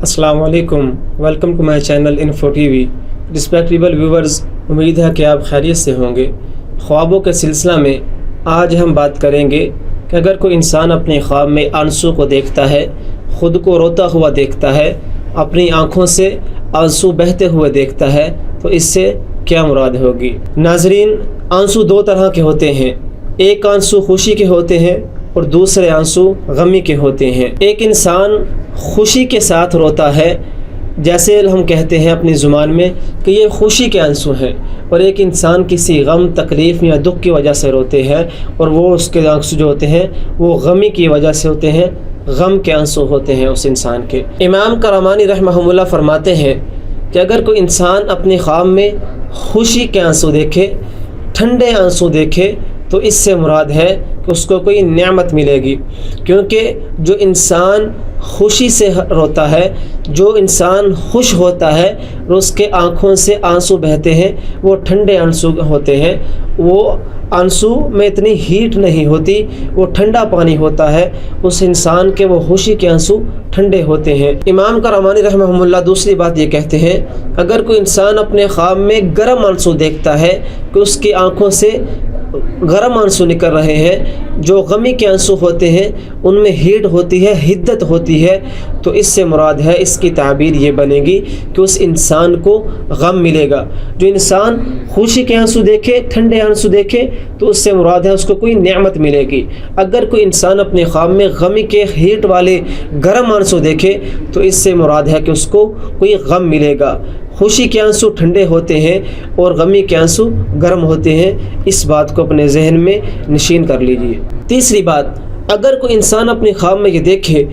السلام علیکم، welcome to my channel Info T V. Respectable viewers, امید ہے کہ آپ خیریت سے ہوں گے۔ خوابوں کے سلسلہ میں آج ہم بات کریں گے کہ اگر کوئی انسان اپنے خواب میں آنسو کو دیکھتا ہے، خود کو روتا ہوا دیکھتا ہے، اپنی آنکھوں سے آنسو بہتے ہوئے دیکھتا ہے تو اس سے کیا مراد ہوگی؟ ناظرین، آنسو دو طرح کے ہوتے ہیں، ایک آنسو خوشی کے ہوتے ہیں اور دوسرے آنسو غمی کے ہوتے ہیں۔ ایک انسان خوشی کے ساتھ روتا ہے، جیسے ہم کہتے ہیں اپنی زبان میں کہ یہ خوشی کے آنسو ہیں، اور ایک انسان کسی غم، تکلیف یا دکھ کی وجہ سے روتے ہیں اور وہ اس کے آنسو جو ہوتے ہیں وہ غمی کی وجہ سے ہوتے ہیں، غم کے آنسو ہوتے ہیں اس انسان کے۔ امام کرامانی رحمہ اللہ فرماتے ہیں کہ اگر کوئی انسان اپنے خواب میں خوشی کے آنسو دیکھے، ٹھنڈے آنسو دیکھے، تو اس سے مراد ہے کہ اس کو کوئی نعمت ملے گی، کیونکہ جو انسان خوشی سے روتا ہے، جو انسان خوش ہوتا ہے اور اس کے آنکھوں سے آنسو بہتے ہیں، وہ ٹھنڈے آنسو ہوتے ہیں۔ وہ آنسو میں اتنی ہیٹ نہیں ہوتی، وہ ٹھنڈا پانی ہوتا ہے، اس انسان کے وہ خوشی کے آنسو ٹھنڈے ہوتے ہیں۔ امام کرامانی رحمہ اللہ دوسری بات یہ کہتے ہیں، اگر کوئی انسان اپنے خواب میں گرم آنسو دیکھتا ہے کہ اس کی آنکھوں سے گرم آنسو نکل رہے ہیں، جو غمی کے آنسو ہوتے ہیں ان میں ہیٹ ہوتی ہے، حدت ہوتی ہے، تو اس سے مراد ہے، اس کی تعبیر یہ بنے گی کہ اس انسان کو غم ملے گا۔ جو انسان خوشی کے آنسو دیکھے، ٹھنڈے آنسو دیکھے، تو اس سے مراد ہے اس کو کوئی نعمت ملے گی۔ اگر کوئی انسان اپنے خواب میں غمی کے ہیٹ والے گرم آنسو دیکھے تو اس سے مراد ہے کہ اس کو کوئی غم ملے گا۔ خوشی کے آنسو ٹھنڈے ہوتے ہیں اور غمی کے آنسو گرم ہوتے ہیں، اس بات کو اپنے ذہن میں نشین کر لیجئے۔ تیسری بات، اگر کوئی انسان اپنے خواب میں یہ دیکھے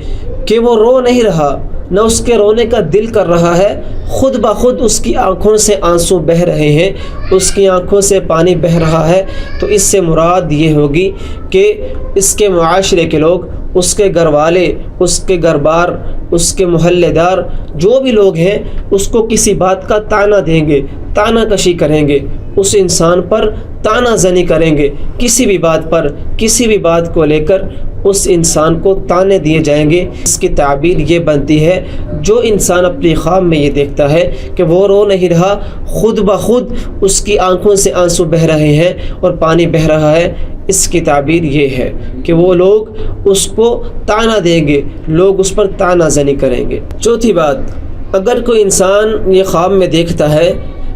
کہ وہ رو نہیں رہا، نہ اس کے رونے کا دل کر رہا ہے، خود بخود اس کی آنکھوں سے آنسو بہہ رہے ہیں، اس کی آنکھوں سے پانی بہہ رہا ہے، تو اس سے مراد یہ ہوگی کہ اس کے معاشرے کے لوگ، اس کے گھر والے، اس کے گھر بار، اس کے محلے دار، جو بھی لوگ ہیں، اس کو کسی بات کا طعنہ دیں گے، طعنہ کشی کریں گے، اس انسان پر طعنہ زنی کریں گے، کسی بھی بات پر، کسی بھی بات کو لے کر اس انسان کو طعنے دیے جائیں گے۔ اس کی تعبیر یہ بنتی ہے، جو انسان اپنے خواب میں یہ دیکھتا ہے کہ وہ رو نہیں رہا، خود بخود اس کی آنکھوں سے آنسو بہہ رہے ہیں اور پانی بہہ رہا ہے، اس کی تعبیر یہ ہے کہ وہ لوگ اس کو طعنہ دیں گے، لوگ اس پر طعنہ زنی کریں گے۔ چوتھی بات، اگر کوئی انسان یہ خواب میں دیکھتا ہے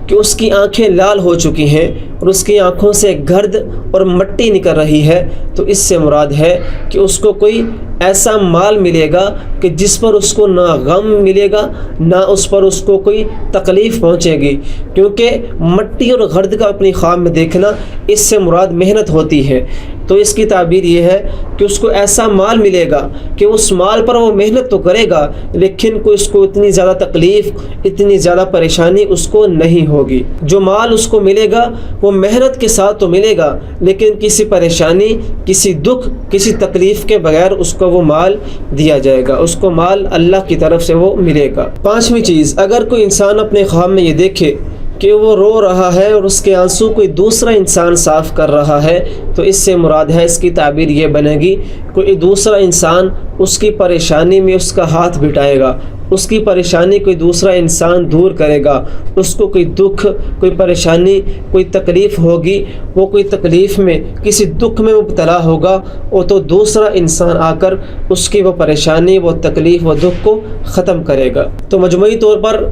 کہ اس کی آنکھیں لال ہو چکی ہیں اور اس کی آنکھوں سے گرد اور مٹی نکل رہی ہے، تو اس سے مراد ہے کہ اس کو کوئی ایسا مال ملے گا کہ جس پر اس کو نہ غم ملے گا، نہ اس پر اس کو کوئی تکلیف پہنچے گی، کیونکہ مٹی اور گرد کا اپنی خواب میں دیکھنا، اس سے مراد محنت ہوتی ہے۔ تو اس کی تعبیر یہ ہے کہ اس کو ایسا مال ملے گا کہ اس مال پر وہ محنت تو کرے گا، لیکن اس کو اتنی زیادہ تکلیف، اتنی زیادہ پریشانی اس کو نہیں ہوگی۔ جو مال اس کو ملے گا وہ محنت کے ساتھ تو ملے گا، لیکن کسی پریشانی، کسی دکھ، کسی تکلیف کے بغیر اس کو وہ مال دیا جائے گا، اس کو مال اللہ کی طرف سے وہ ملے گا۔ پانچویں چیز، اگر کوئی انسان اپنے خواب میں یہ دیکھے کہ وہ رو رہا ہے اور اس کے آنسو کوئی دوسرا انسان صاف کر رہا ہے، تو اس سے مراد ہے، اس کی تعبیر یہ بنے گی، کوئی دوسرا انسان اس کی پریشانی میں اس کا ہاتھ بٹائے گا، اس کی پریشانی کوئی دوسرا انسان دور کرے گا، اس کو کوئی دکھ، کوئی پریشانی، کوئی تکلیف ہوگی، وہ کوئی تکلیف میں، کسی دکھ میں مبتلا ہوگا، وہ تو دوسرا انسان آ کر اس کی وہ پریشانی، وہ تکلیف، وہ دکھ کو ختم کرے گا۔ تو مجموعی طور پر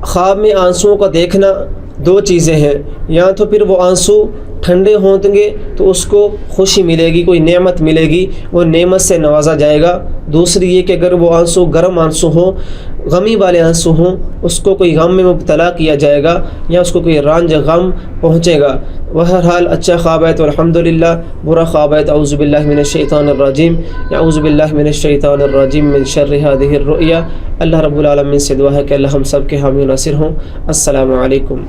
خواب میں آنسوؤں کا دیکھنا دو چیزیں ہیں، یا تو پھر وہ آنسو ٹھنڈے ہوں گے تو اس کو خوشی ملے گی، کوئی نعمت ملے گی، وہ نعمت سے نوازا جائے گا۔ دوسری یہ کہ اگر وہ آنسو گرم آنسو ہوں، غمی والے آنسو ہوں، اس کو کوئی غم میں مبتلا کیا جائے گا یا اس کو کوئی رنج غم پہنچے گا۔ بہرحال اچھا خواب ہے تو الحمدللہ، برا خواب ہے تو اعوذ باللہ من الشیطان الرجیم، اعوذ باللہ من الشیطان الرجیم من شر هذه الرؤیا۔ اللہ رب العالمین سے دعا ہے کہ اللہ ہم سب کے حامی و ناصر ہوں۔ السلام علیکم۔